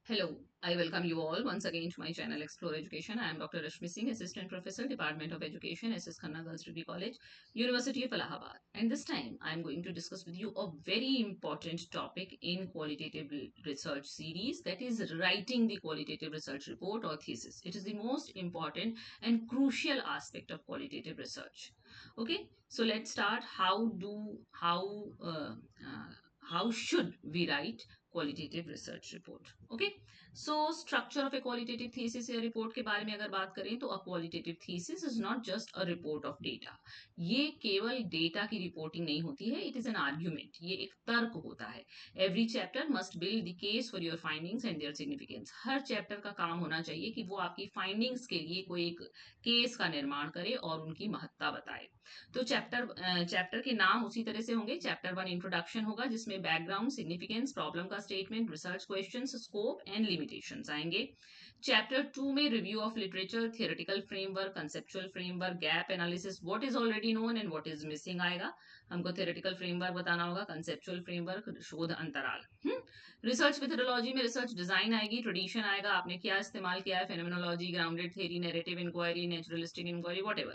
Hello, I welcome you all once again to my channel Explore Education. I am Dr. Rashmi Singh, Assistant Professor, Department of Education, SS Khanna Girls Degree College, University of Allahabad. And this time I am going to discuss with you a very important topic in qualitative research series, that is writing the qualitative research report or thesis. It is the most important and crucial aspect of qualitative research. Okay, so let's start. Uh, how should we write qualitative research report? Okay, so structure of A qualitative thesis या report के बारे में अगर बात करें तो अ qualitative thesis is not just a report of data. ये केवल डेटा की रिपोर्टिंग नहीं होती है, इट इज एन आर्ग्यूमेंट, ये एक तर्क होता है। Every chapter must build the case for your findings and their significance. हर चैप्टर का काम होना चाहिए कि वो आपकी फाइंडिंग्स के लिए कोई एक केस का निर्माण करे और उनकी महत्ता बताए। तो चैप्टर के नाम उसी तरह से होंगे। चैप्टर 1 इंट्रोडक्शन होगा, जिसमें बैकग्राउंड, सिग्निफिकेंस, प्रॉब्लम का statement, research questions, scope and limitations आएंगे। चैप्टर 2 में review of literature, theoretical framework, conceptual framework, gap analysis, what is already known and what is missing आएगा। हमको थियोरेटिकल फ्रेमवर्क बताना होगा, conceptual framework, शोध अंतराल। Research methodology में रिसर्च डिजाइन आएगी, ट्रेडिशन आएगा, आपने क्या इस्तेमाल किया है, phenomenology, grounded theory, narrative inquiry, naturalistic inquiry, what.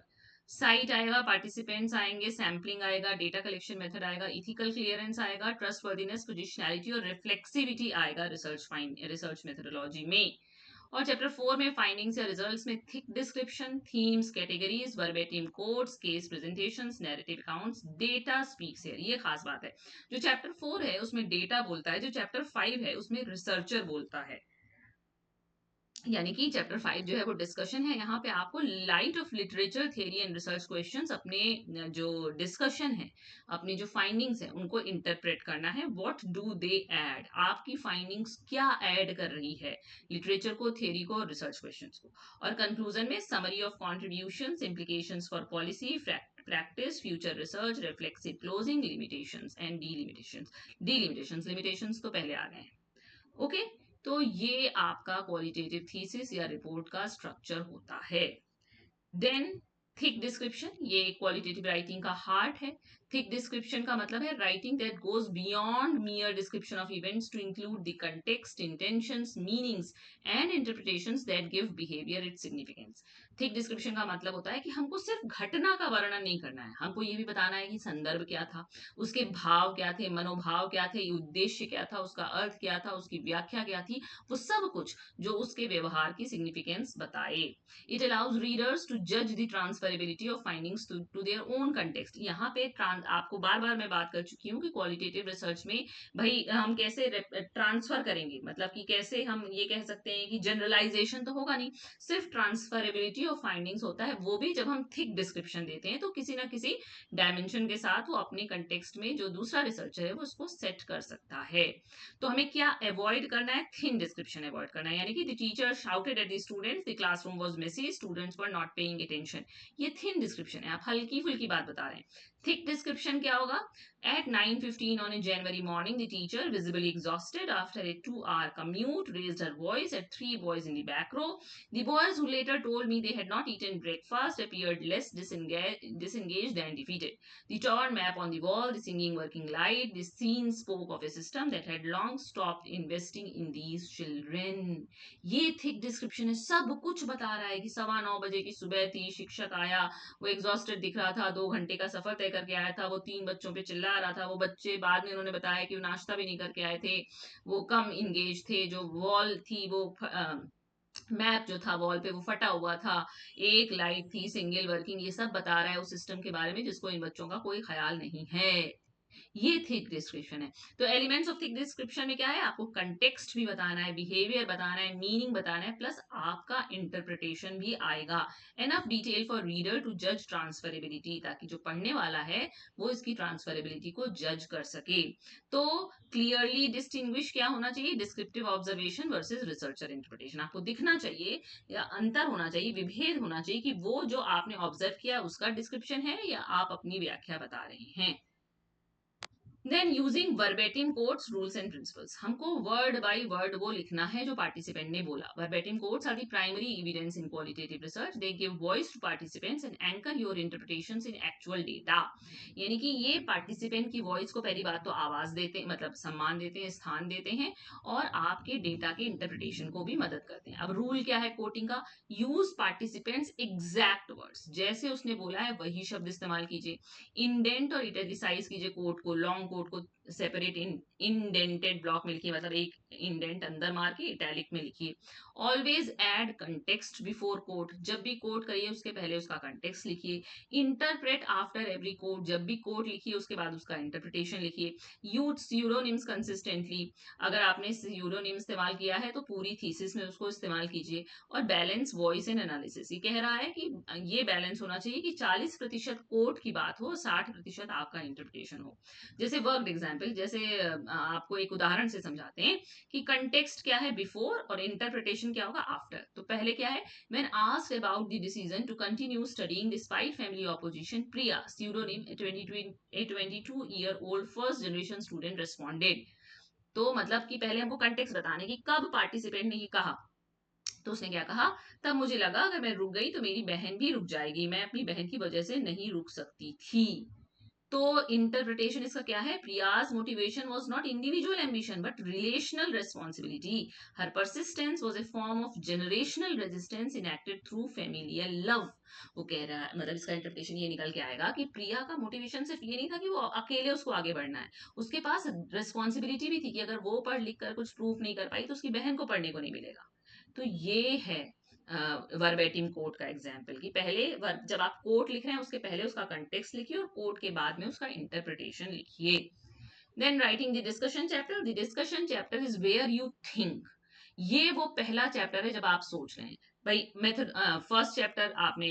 Site आएगा, पार्टिसिपेंट्स आएंगे, सैम्पलिंग आएगा, डेटा कलेक्शन मेथड आएगा, इथिकल क्लियरेंस आएगा, ट्रस्टवर्दीनेस, पोजिशनैलिटी और रिफ्लेक्सिविटी आएगा रिसर्च मेथोडोलॉजी में। और चैप्टर 4 में फाइंडिंग्स या रिजल्ट्स में thick description, themes, categories, verbatim codes, case presentations, narrative accounts, data speaks here. ये खास बात है, जो चैप्टर 4 है उसमें डेटा बोलता है, जो चैप्टर 5 है उसमें रिसर्चर बोलता है। यानी कि चैप्टर 5 जो है वो डिस्कशन है। यहाँ पे आपको light of literature, theory and research questions, अपने जो डिस्कशन है, अपनी जो फाइंडिंग्स है उनको इंटरप्रेट करना है। व्हाट डू दे ऐड, आपकी फाइंडिंग्स क्या ऐड कर रही है लिटरेचर को, थियरी को और रिसर्च क्वेश्चंस को। और कंक्लूजन में summary of contributions, implications for policy, practice, future research, reflexive closing, limitations and delimitations. Limitations तो पहले आ गए हैं। ओके, तो ये आपका क्वालिटेटिव थीसिस या रिपोर्ट का स्ट्रक्चर होता है। देन थिक डिस्क्रिप्शन, ये क्वालिटेटिव राइटिंग का हार्ट है। थिक डिस्क्रिप्शन का मतलब है writing that goes beyond mere description of events to include the context, intentions, meanings and interpretations that give behaviour its significance. Thick description का मतलब होता है कि हमको सिर्फ घटना का वर्णन नहीं करना है, हमको ये भी बताना है कि संदर्भ क्या था, उसके भाव क्या थे, मनोभाव क्या थे, उद्देश्य क्या था, उसका अर्थ क्या था, उसकी व्याख्या क्या थी, वो सब कुछ जो उसके व्यवहार की सिग्निफिकेंस बताए। It allows readers to judge the transferability of findings to their own context. यहाँ पे आपको बार बार मैं बात कर चुकी हूँ कि क्वालिटेटिव रिसर्च में भाई हम कैसे ट्रांसफर करेंगे, मतलब कि कैसे हम ये कह सकते हैं कि जनरलाइजेशन तो होगा नहीं, सिर्फ ट्रांसफरेबिलिटी ऑफ फाइंडिंग्स होता है। वो भी जब हम थिक डिस्क्रिप्शन देते हैं तो किसी ना किसी डायमेंशन के साथ वो अपने कंटेक्स्ट में जो दूसरा रिसर्चर है वो उसको सेट कर सकता है। तो हमें क्या अवॉइड करना है, थिन डिस्क्रिप्शन अवॉइड करना है। यानी कि the teacher shouted at the students, the classroom was messy, students were not paying attention. ये थिन डिस्क्रिप्शन है, आप हल्की फुल्की बात बता रहे हैं। थिक डिस्क्रिप्शन क्या होगा, at 9:15 on a January morning, the teacher, visibly exhausted after a 2-hour commute, raised her voice at three boys in the back row. The boys, who later told me they had not eaten breakfast, appeared less disengaged than defeated. The torn map on the wall, the singing working light, the scene spoke of a system that had long stopped investing in these children. ये thick description है, सब कुछ बता रहा है कि 9:15 की सुबह थी, शिक्षक आया, वो एग्जॉस्टेड दिख रहा था, 2 घंटे का सफर तय करके आया था, वो 3 बच्चों पे चिल्ला रहा था, वो बच्चे बाद में उन्होंने बताया कि वो नाश्ता भी नहीं करके आए थे, वो कम इंगेज थे, जो वॉल थी वो मैप जो था वॉल पे वो फटा हुआ था, एक लाइट थी सिंगल वर्किंग। ये सब बता रहा है उस सिस्टम के बारे में जिसको इन बच्चों का कोई ख्याल नहीं है। ये थिक डिस्क्रिप्शन है। तो एलिमेंट्स ऑफ थिक डिस्क्रिप्शन में क्या है, आपको कंटेक्स्ट भी बताना है, बिहेवियर बताना है, मीनिंग बताना है, प्लस आपका इंटरप्रिटेशन भी आएगा। Enough detail for reader to जज ट्रांसफरेबिलिटी, ताकि जो पढ़ने वाला है वो इसकी ट्रांसफरेबिलिटी को जज कर सके। तो क्लियरली डिस्टिंग्विश क्या होना चाहिए, descriptive observation versus researcher interpretation. आपको दिखना चाहिए या अंतर होना चाहिए, विभेद होना चाहिए कि वो जो आपने ऑब्जर्व किया उसका डिस्क्रिप्शन है या आप अपनी व्याख्या बता रहे हैं। Then using verbatim quotes rules and principles, हमको वर्ड बाय वर्ड वो लिखना है जो पार्टिसिपेंट ने बोला. Verbatim quotes are the primary evidence in qualitative research. They give voice to participants and anchor your interpretations in actual data. यानी कि ये पार्टिसिपेंट की वॉइस को पहली बात तो आवाज देते हैं, मतलब सम्मान देते हैं, स्थान देते हैं, और आपके डेटा के इंटरप्रिटेशन को भी मदद करते हैं. अब रूल क्या है कोटिंग का? यूज पार्टिसिपेंट्स एग्जैक्ट वर्ड्स, जैसे उसने बोला है वही शब्द इस्तेमाल कीजिए. इंडेंट और इटैलिसाइज कीजिए कोट को, लॉन्ग कोट को सेपरेट इंडेंटेड ब्लॉक में लिखिए, मतलब एक इंडेंट अंदर मार के इटैलिक में लिखिए. Always add context before quote, जब भी कोट करिए उसके पहले उसका कंटेक्स्ट लिखिए. इंटरप्रेट आफ्टर एवरी कोट, जब भी कोट लिखिए उसके बाद उसका इंटरप्रिटेशन लिखिए. यूज स्यूडोनिम्स कंसिस्टेंटली, अगर आपने स्यूडोनिम इस्तेमाल किया है तो पूरी थीसिस में उसको इस्तेमाल कीजिए. और बैलेंस वॉइस एंड एनालिसिस, ये कह रहा है कि ये बैलेंस होना चाहिए कि 40% कोट की बात हो, 60% आपका इंटरप्रिटेशन हो. जैसे वर्क एग्जाम्पल, जैसे आपको एक उदाहरण से समझाते हैं कि कंटेक्स्ट क्या है बिफोर और इंटरप्रिटेशन क्या होगा आफ्टर. तो पहले क्या है? When asked about the decision to continue studying despite family opposition, Priya pseudonym a 22-year-old first generation student responded. तो मतलब कि पहले हमको कंटेक्स्ट बताने की कब पार्टिसिपेंट ने ये कहा. तो उसने क्या कहा? तब मुझे लगा अगर मैं रुक गई तो मेरी बहन भी रुक जाएगी, मैं अपनी बहन की वजह से नहीं रुक सकती थी. तो इंटरप्रिटेशन इसका क्या है? Priya's motivation was not individual ambition but relational responsibility. Her persistence was a form of generational resistance enacted through familiar love. वो कह रहा है, मतलब इसका इंटरप्रिटेशन ये निकल के आएगा कि प्रिया का मोटिवेशन सिर्फ ये नहीं था कि वो अकेले उसको आगे बढ़ना है, उसके पास रिस्पॉन्सिबिलिटी भी थी कि अगर वो पढ़ लिख कर कुछ प्रूफ नहीं कर पाई तो उसकी बहन को पढ़ने को नहीं मिलेगा. तो ये है वर्बेटिम कोट का एग्जाम्पल, कि पहले जब आप कोट लिख रहे हैं उसके पहले उसका कंटेक्स्ट लिखिए और कोट के बाद में उसका इंटरप्रिटेशन लिखिए. Then writing the discussion chapter. The discussion chapter is where you think. ये वो पहला चैप्टर है जब आप सोच रहे हैं. भाई मेथड, फर्स्ट चैप्टर आपने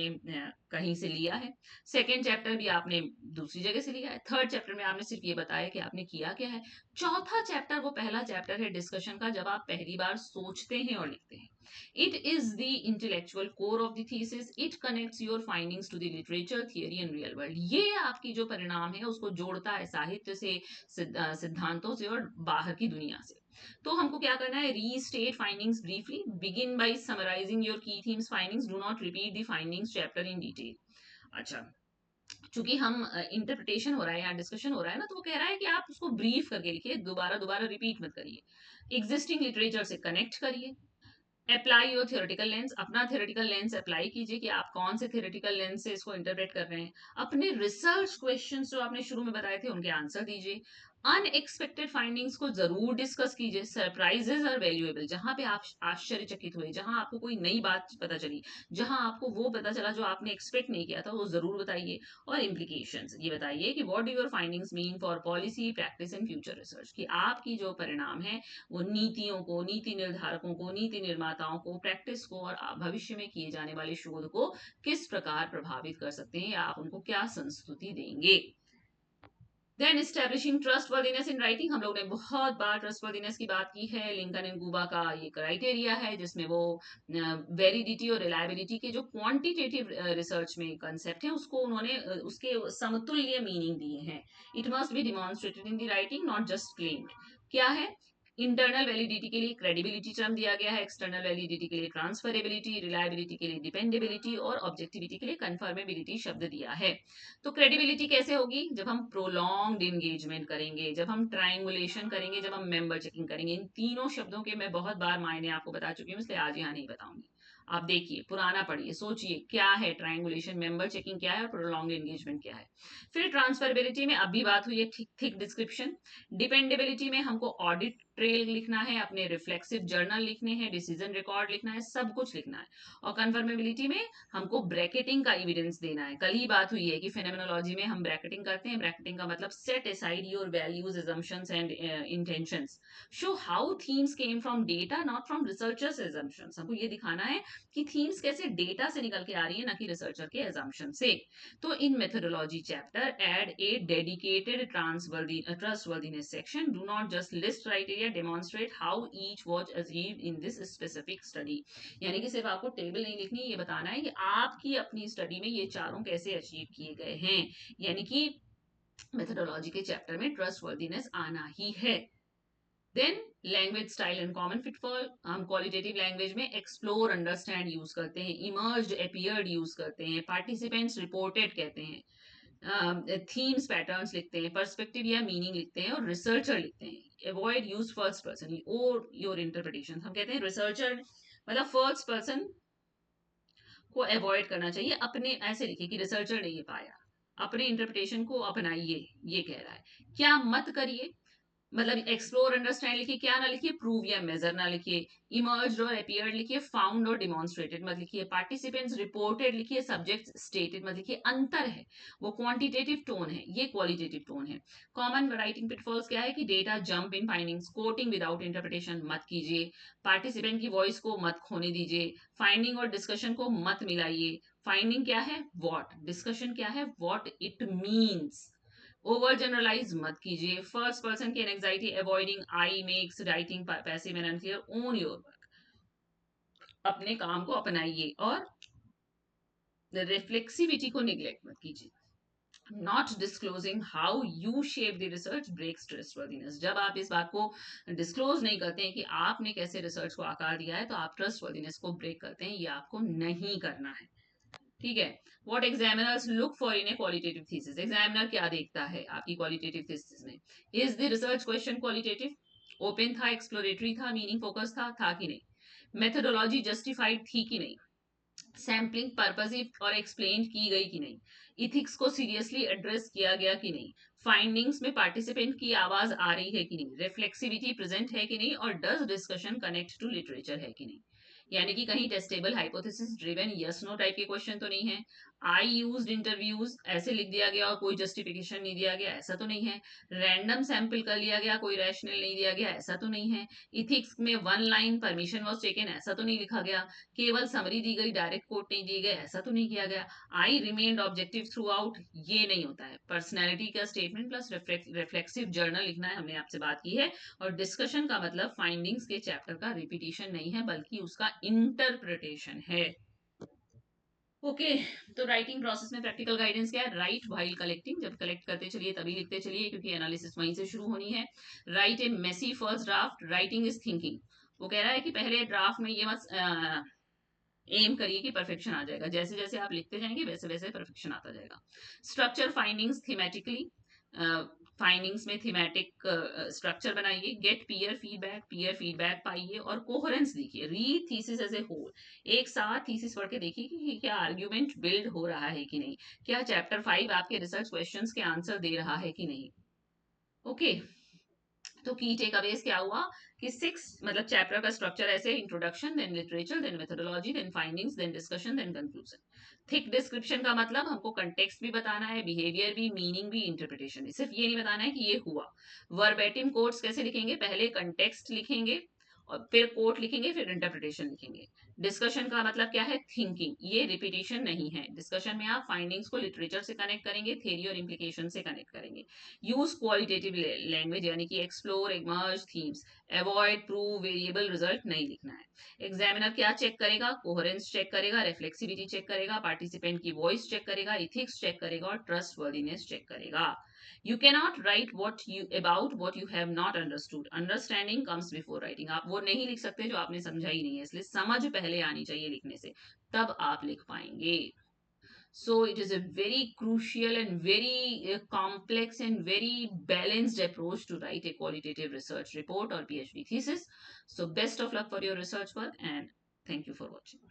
कहीं से लिया है, सेकेंड चैप्टर भी आपने दूसरी जगह से लिया है, थर्ड चैप्टर में आपने सिर्फ ये बताया कि आपने किया क्या है, चौथा चैप्टर वो पहला चैप्टर है डिस्कशन का जब आप पहली बार सोचते हैं और लिखते हैं. It is the intellectual core of the thesis. It connects your findings to the literature, theory and real world. ये आपकी जो परिणाम है उसको जोड़ता है साहित्य से, सिद्धांतों से और बाहर की दुनिया से. तो हमको क्या करना है? Restate findings briefly. Begin by summarising your key themes findings. Do not repeat the findings chapter in detail. अच्छा, चूंकि हम इंटरप्रिटेशन हो रहा है या डिस्कशन हो रहा है ना, तो वो कह रहा है कि आप उसको ब्रीफ करके लिखिए, दोबारा दोबारा रिपीट मत करिए. एग्जिस्टिंग लिटरेचर से कनेक्ट करिए. Apply your theoretical lens. अपना थियोरेटिकल लेंस अप्लाई कीजिए कि आप कौन से थियोरेटिकल लेंस से इसको इंटरप्रेट कर रहे हैं. अपने रिसर्च क्वेश्चंस जो आपने शुरू में बताए थे उनके आंसर दीजिए. अनएक्सपेक्टेड फाइंडिंग्स को जरूर डिस्कस कीजिए. Surprises are valuable. जहां पे आप आश्चर्यचकित हुए, जहां आपको कोई नई बात पता चली, जहां आपको वो पता चला जो आपने एक्सपेक्ट नहीं किया था, वो जरूर बताइए. और इम्प्लीकेशंस ये बताइए कि what do your findings mean for policy, practice and future research, कि आपकी जो परिणाम है वो नीतियों को, नीति निर्धारकों को, नीति निर्माताओं को, प्रैक्टिस को और भविष्य में किए जाने वाले शोध को किस प्रकार प्रभावित कर सकते हैं, या आप उनको क्या संस्तुति देंगे. Then establishing trustworthiness in writing. हम लोग ने बहुत बार ट्रस्टवर्दीनेस की बात की है. लिंकन एंड गुबा का ये क्राइटेरिया है जिसमें वो वेलिडिटी और रिलायबिलिटी के जो क्वांटिटेटिव रिसर्च में कंसेप्ट है उसको उन्होंने उसके समतुल्य मीनिंग दिए हैं. It must be demonstrated in the writing, not just claimed. क्या है? इंटरनल वैलिडिटी के लिए क्रेडिबिलिटी टर्म दिया गया है, एक्सटर्नल वैलिडिटी के लिए ट्रांसफरेबिलिटी, रिलायबिलिटी के लिए डिपेंडेबिलिटी और ऑब्जेक्टिविटी के लिए कंफर्मेबिलिटी शब्द दिया है. तो क्रेडिबिलिटी कैसे होगी? जब हम प्रोलॉन्ग्ड एंगेजमेंट करेंगे, जब हम ट्रायंगुलेशन करेंगे, जब हम मेंबर चेकिंग करेंगे. इन तीनों शब्दों के मैं बहुत बार मायने आपको बता चुकी हूँ, इसलिए आज यहाँ नहीं बताऊंगी. आप देखिए, पुराना पढ़िए, सोचिए क्या है ट्रायंगुलेशन, मेंबर चेकिंग क्या है और प्रोलॉन्ग एंगेजमेंट क्या है. फिर ट्रांसफरेबिलिटी में अभी बात हुई है थिक थिक डिस्क्रिप्शन. डिपेंडेबिलिटी में हमको ऑडिट ट्रेल लिखना है, अपने रिफ्लेक्सिव जर्नल लिखने हैं, डिसीजन रिकॉर्ड लिखना है, सब कुछ लिखना है. और कंफर्मेबिलिटी में हमको ब्रैकेटिंग का एविडेंस देना है. कल ही बात हुई है कि फेनोमेनोलॉजी में हम ब्रैकेटिंग करते हैं. ब्रैकेटिंग का मतलब set aside your values, assumptions and intentions. Show how themes came from data, not from researchers assumptions. हमको ये दिखाना है कि थीम्स कैसे डेटा से निकल के आ रही है, ना कि रिसर्चर के assumption से. तो in methodology chapter add a dedicated trustworthiness section. Do not just list criteria, demonstrate how each was achieved in this specific study. यानी कि सिर्फ आपको टेबल नहीं लिखनी, ये बताना है कि आपकी अपनी स्टडी में ये चारों कैसे अचीव किए गए हैं. यानी कि मेथोडोलॉजी के चैप्टर में ट्रस्टवर्दीनेस आना ही है। Then language style and common pitfall, हम क्वालिटेटिव लैंग्वेज में एक्सप्लोर, अंडरस्टैंड यूज करते हैं, इमर्ज्ड, अपीयर्ड यूज करते हैं, पार्टिसिपेंट्स रिपोर्टेड कहते हैं, थीम्स पैटर्न्स लिखते हैं, पर्सपेक्टिव या मीनिंग लिखते हैं, और रिसर्चर लिखते हैं। अवॉइड यूज फर्स्ट पर्सन और योर इंटरप्रिटेशन, हम कहते हैं रिसर्चर मतलब फर्स्ट पर्सन को अवॉइड करना चाहिए, अपने ऐसे लिखिए कि रिसर्चर ने ये पाया, अपने इंटरप्रिटेशन को अपनाइए, ये कह रहा है। क्या मत करिए, मतलब एक्सप्लोर अंडरस्टैंड लिखिए, क्या ना लिखिए, प्रूव या मेजर ना लिखिए, इमर्ज्ड और अपीयर्ड लिखिए, फाउंड और डिमॉन्स्ट्रेटेड मत लिखिए, पार्टिसिपेंट्स रिपोर्टेड लिखिए, सब्जेक्ट स्टेटेड मत लिखिए। अंतर है, वो क्वांटिटेटिव टोन है, ये क्वालिटेटिव टोन है। कॉमन राइटिंग पिटफॉल्स क्या है कि data jump in findings, coating without interpretation मत कीजिए, पार्टिसिपेंट की वॉइस को मत खोने दीजिए, फाइंडिंग और डिस्कशन को मत मिलाइए। फाइंडिंग क्या है, व्हाट, डिस्कशन क्या है, what it means. Overgeneralize मत कीजिए, फर्स्ट पर्सन की anxiety avoiding, I makes writing passive and unclear, own your work, अपने काम को अपनाइए, और रिफ्लेक्सिविटी को निग्लेक्ट मत कीजिए। Not disclosing how you shape the research breaks trustworthiness, जब आप इस बात को डिस्क्लोज नहीं करते हैं कि आपने कैसे रिसर्च को आकार दिया है, तो आप ट्रस्टवर्दीनेस को ब्रेक करते हैं, ये आपको नहीं करना है। ठीक है। What examiners look for in A qualitative thesis, examiner क्या देखता है आपकी क्वालिटेटिव थीसिस में। Is the research question qualitative, open था, एक्सप्लोरेटरी था, मीनिंग फोकस था कि नहीं, मेथोडोलॉजी जस्टिफाइड थी कि नहीं, सैम्पलिंग पर्पसिव और एक्सप्लेन की गई कि नहीं, इथिक्स को सीरियसली एड्रेस किया गया कि नहीं, फाइंडिंग्स में पार्टिसिपेंट की आवाज आ रही है कि नहीं, रिफ्लेक्सिविटी प्रेजेंट है कि नहीं, और does discussion connect to literature है कि नहीं। यानी कि कहीं testable hypothesis driven yes no type के क्वेश्चन तो नहीं है, आई यूज्ड इंटरव्यूज ऐसे लिख दिया गया और कोई जस्टिफिकेशन नहीं दिया गया, ऐसा तो नहीं है, रैंडम सैंपल कर लिया गया, कोई रैशनल नहीं दिया गया, ऐसा तो नहीं है, इथिक्स में one line permission was taken, ऐसा तो नहीं लिखा गया, केवल समरी दी गई, डायरेक्ट कोट नहीं दिए गए, ऐसा तो नहीं किया गया, आई रिमेन्ड ऑब्जेक्टिव थ्रू आउट, ये नहीं होता है। पर्सनैलिटी का स्टेटमेंट प्लस रिफ्लेक्सिव जर्नल लिखना है, हमने आपसे बात की है। और डिस्कशन का मतलब फाइंडिंग्स के चैप्टर का रिपीटिशन नहीं है, बल्कि उसका इंटरप्रिटेशन है। ओके तो राइटिंग प्रोसेस में प्रैक्टिकल गाइडेंस क्या है, राइट व्हाइल कलेक्टिंग, जब कलेक्ट करते चलिए तभी लिखते चलिए, क्योंकि एनालिसिस वहीं से शुरू होनी है। Write a messy first draft, writing is thinking, वो कह रहा है कि पहले ड्राफ्ट में ये मत एम करिए कि परफेक्शन आ जाएगा, जैसे जैसे आप लिखते जाएंगे वैसे वैसे परफेक्शन आता जाएगा। स्ट्रक्चर फाइंडिंग्स थीमेटिकली, फाइंडिंग्स में थीमेटिक स्ट्रक्चर बनाइए, गेट पीयर फीडबैक पाइए, और कोहेरेंस देखिए, read thesis as a whole, एक साथ थीसिस पढ़ के देखिए कि क्या आर्ग्यूमेंट बिल्ड हो रहा है कि नहीं, क्या चैप्टर 5 आपके रिसर्च क्वेश्चंस के आंसर दे रहा है कि नहीं। ओके तो की टेक अवेज क्या हुआ कि 6 मतलब चैप्टर का स्ट्रक्चर ऐसे, introduction, then literature, then methodology, then findings, then discussion, then conclusion. Thick description का मतलब हमको कंटेक्स्ट भी बताना है, बिहेवियर भी, मीनिंग भी, इंटरप्रिटेशन भी, सिर्फ ये नहीं बताना है कि ये हुआ। वर्बेटिम कोट्स कैसे लिखेंगे, पहले कंटेक्स्ट लिखेंगे और फिर कोट लिखेंगे, फिर इंटरप्रिटेशन लिखेंगे। डिस्कशन का मतलब क्या है, थिंकिंग, ये रिपीटिशन नहीं है। डिस्कशन में आप फाइंडिंग्स को लिटरेचर से कनेक्ट करेंगे, थ्योरी और इम्प्लीकेशन से कनेक्ट करेंगे। यूज क्वालिटेटिव लैंग्वेज, यानी कि explore, emerge, themes, avoid, prove, variable, result नहीं लिखना है। एग्जामिनर क्या चेक करेगा, कोहेरेंस चेक करेगा, रिफ्लेक्सिविटी चेक करेगा, पार्टिसिपेंट की वॉइस चेक करेगा, इथिक्स चेक करेगा, और ट्रस्ट वर्दीनेस चेक करेगा। You cannot write what you have not understood. Understanding comes before writing. आप वो नहीं लिख सकते जो आपने समझा ही नहीं है, इसलिए समझ पहले आनी चाहिए लिखने से, तब आप लिख पाएंगे। So it is a very crucial and very complex and very balanced approach to write a qualitative research report or PhD thesis. So best of luck for your research work, and thank you for watching.